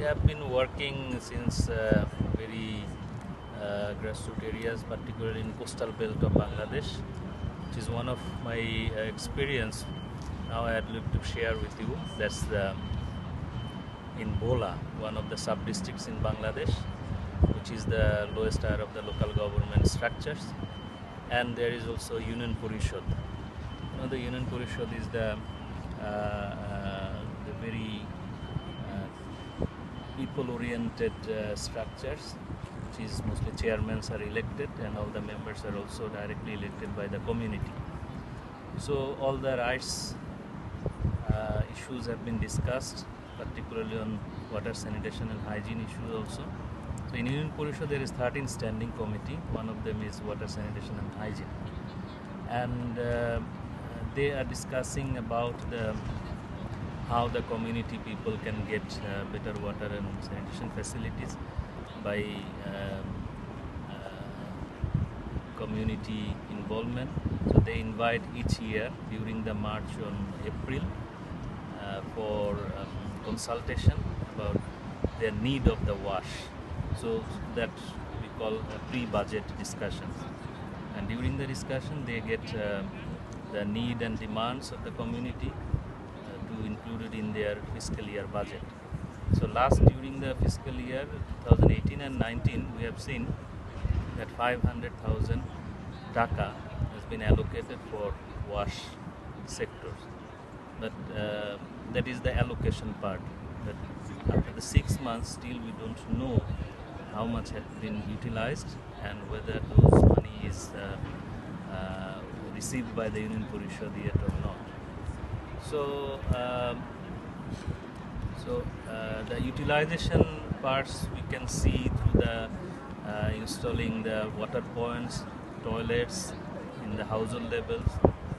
have been working since very grassroots areas, particularly in coastal belt of Bangladesh, which is one of my experience. Now I would like to share with you. That's in Bola, one of the sub-districts in Bangladesh, which is the lowest tier of the local government structures. And there is also Union Parishad. The Union Parishad is the very people-oriented structures, which is mostly chairmen are elected and all the members are also directly elected by the community. So all the rights issues have been discussed, particularly on water, sanitation and hygiene issues also. So in Union Parishad there is 13 standing committee. One of them is water, sanitation and hygiene. And they are discussing about how the community people can get better water and sanitation facilities by community involvement. So they invite each year during the March on April for consultation about their need of the wash. So that we call pre-budget discussions. And during the discussion they get the need and demands of the community to include it in their fiscal year budget. So during the fiscal year 2018 and 19, we have seen that 500,000 taka has been allocated for wash sectors. But that is the allocation part. But after the 6 months, still we don't know how much has been utilized and whether those money is received by the Union Parishad yet or not. So, the utilization parts we can see through the installing the water points, toilets in the household levels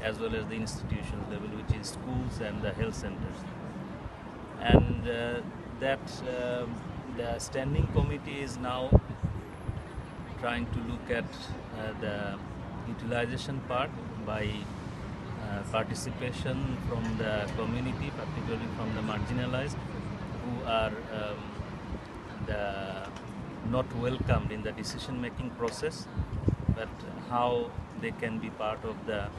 as well as the institutions level, which is schools and the health centers. And the standing committee is now trying to look at the utilization part by participation from the community, particularly from the marginalized, who are not welcomed in the decision-making process, but how they can be part of the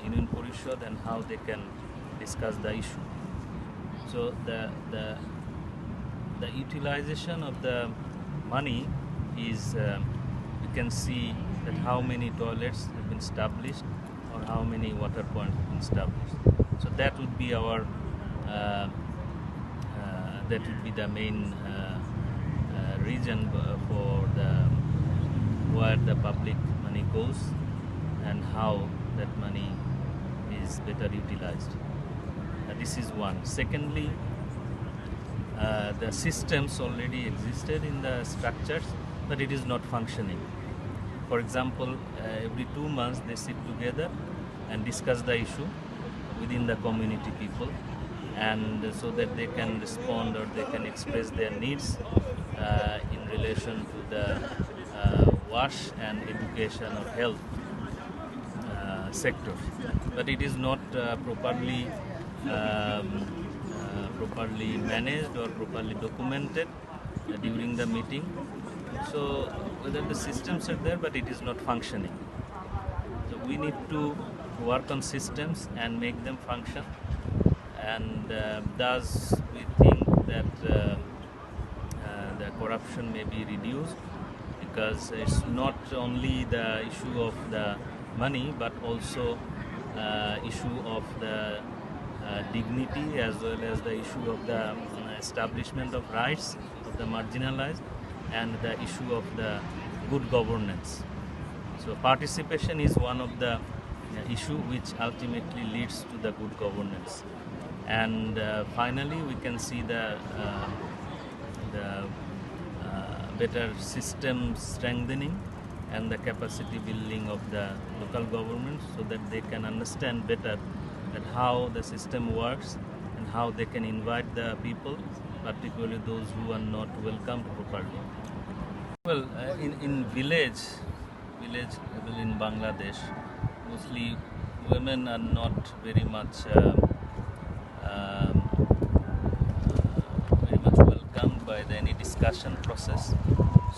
Union Parishad and how they can discuss the issue. So the utilization of the money is you can see that how many toilets have been established or how many water points have been established. So that would be our that would be the main reason for where the public money goes and how that money is better utilized. This is one. Secondly, the systems already existed in the structures, but it is not functioning. For example, every 2 months they sit together and discuss the issue within the community people, and so that they can respond or they can express their needs in relation to the wash and education or health sector. But it is not properly managed or properly documented during the meeting. So whether the systems are there, but it is not functioning. So we need to work on systems and make them function. And thus we think that the corruption may be reduced, because it's not only the issue of the money, but also issue of the dignity, as well as the issue of the establishment of rights of the marginalized, and the issue of the good governance. So participation is one of the issue which ultimately leads to the good governance. And finally we can see the better system strengthening and the capacity building of the local governments, so that they can understand better that how the system works and how they can invite the people, particularly those who are not welcomed properly. Well, in village in Bangladesh, mostly women are not very much welcome discussion process.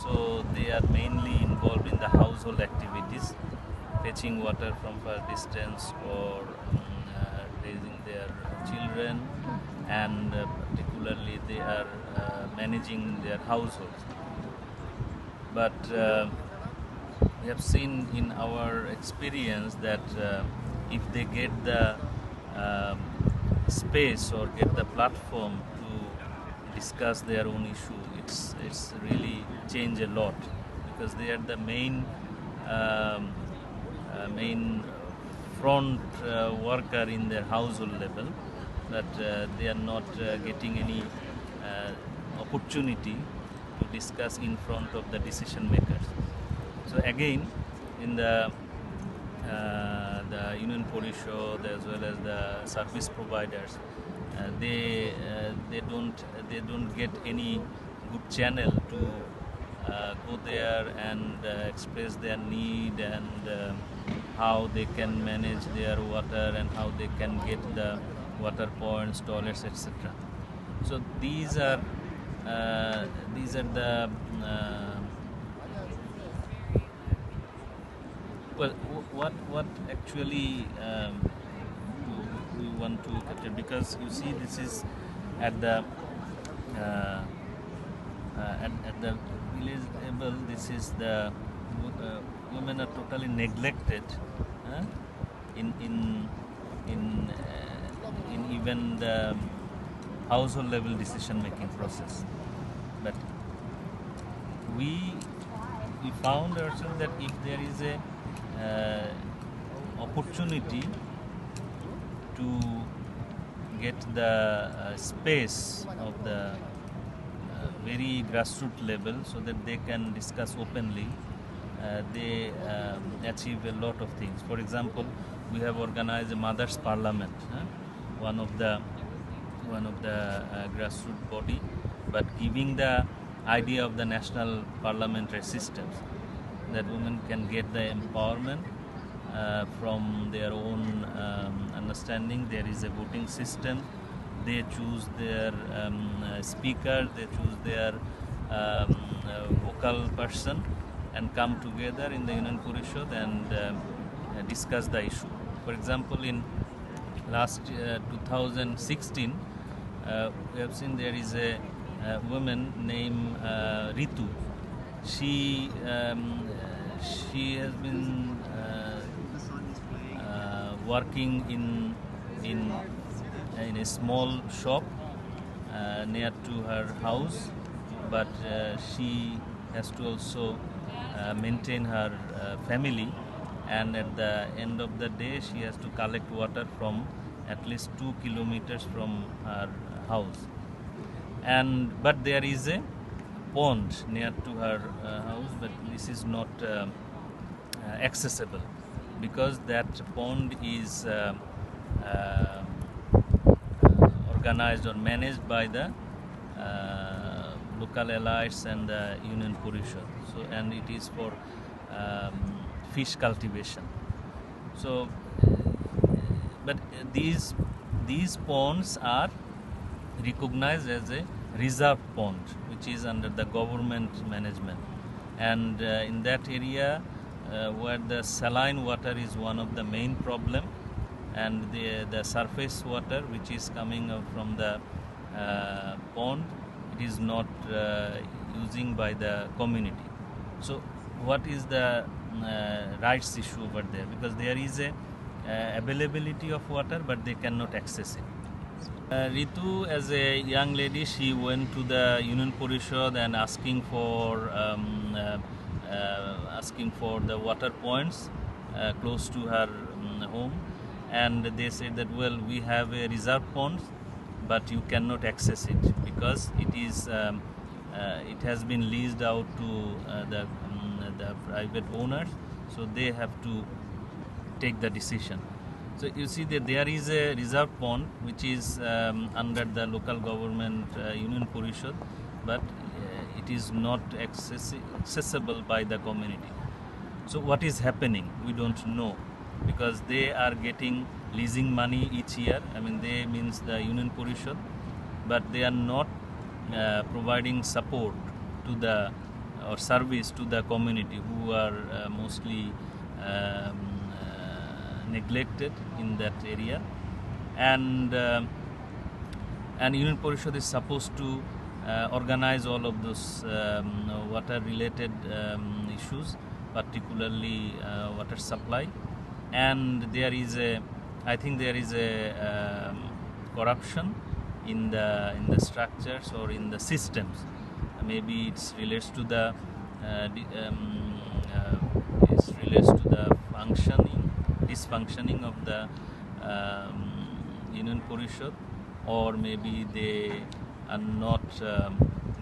So they are mainly involved in the household activities, fetching water from far distance or raising their children, and particularly they are managing their households. But we have seen in our experience that if they get the um, space or get the platform to discuss their own issue, it's really changed a lot, because they are the main front worker in their household level, but they are not getting any opportunity to discuss in front of the decision makers. So again, in the union Porishad as well as the service providers, they don't get any good channel to go there and express their need, and how they can manage their water and how they can get the water points, toilets, etc. So these are the well, what actually we want to capture, because you see this is at the at the village level. This is the women are totally neglected in even the household level decision making process. But we found ourselves that if there is a opportunity to get the space of the very grassroots level, so that they can discuss openly, they achieve a lot of things. For example, we have organized a Mothers Parliament, one of the grassroots body, but giving the idea of the national parliamentary systems, that women can get the empowerment from their own understanding. There is a voting system. They choose their speaker, they choose their vocal person, and come together in the Union Porishad and discuss the issue. For example, in last 2016, we have seen there is a woman named Ritu. She has been working in a small shop near to her house, but she has to also maintain her family, and at the end of the day she has to collect water from at least 2 kilometers from her house. But there is a pond near to her house, but this is not accessible, because that pond is organized or managed by the local elites and the Union Porishad. So, and it is for fish cultivation. So, but these ponds are recognized as a reserve pond, which is under the government management, and in that area where the saline water is one of the main problem, and the surface water which is coming out from the pond, it is not using by the community. So what is the rights issue over there? Because there is a availability of water, but they cannot access it. Ritu, as a young lady, she went to the Union Porishad and asking for the water points close to her home, and they said that, well, we have a reserve pond, but you cannot access it because it is it has been leased out to the private owners, so they have to take the decision. So you see that there is a reserve pond which is under the local government Union Porishad, but it is not accessible by the community. So what is happening? We don't know, because they are getting leasing money each year. I mean, they means the Union Porishad, but they are not providing support to the or service to the community who are mostly neglected in that area, and Union Parishad is supposed to organize all of those water related issues, particularly water supply. And there is I think there is a corruption in the structures or in the systems. Maybe it relates to the dysfunctioning of the Union Parishad, or maybe they are not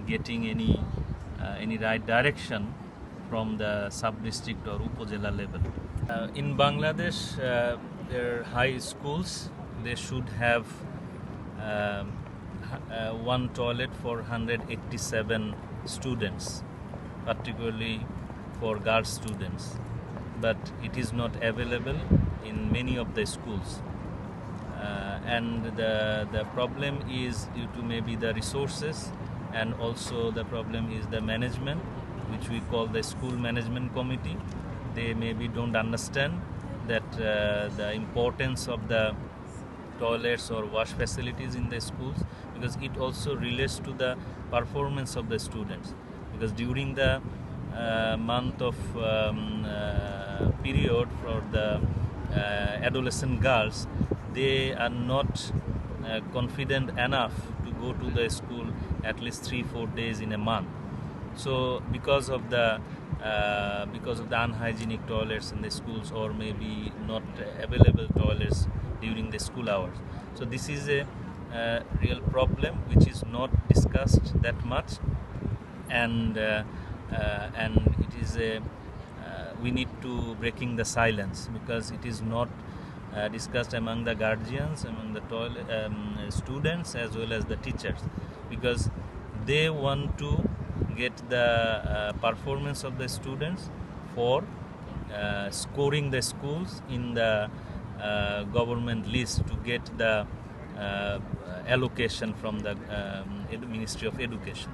getting any right direction from the sub-district or upazila level. In Bangladesh, their high schools, they should have one toilet for 187 students, particularly for girls students, but it is not available in many of the schools. And the problem is due to maybe the resources, and also the problem is the management, which we call the school management committee. They maybe don't understand that the importance of the toilets or wash facilities in the schools, because it also relates to the performance of the students. Because during the month of period for the adolescent girls, they are not confident enough to go to the school at least 3-4 days in a month. So because of the unhygienic toilets in the schools, or maybe not available toilets during the school hours. So this is a real problem which is not discussed that much, and it is we need to breaking the silence, because it is not discussed among the guardians, among the students as well as the teachers, because they want to get the performance of the students for scoring the schools in the government list to get the allocation from the Ministry of Education.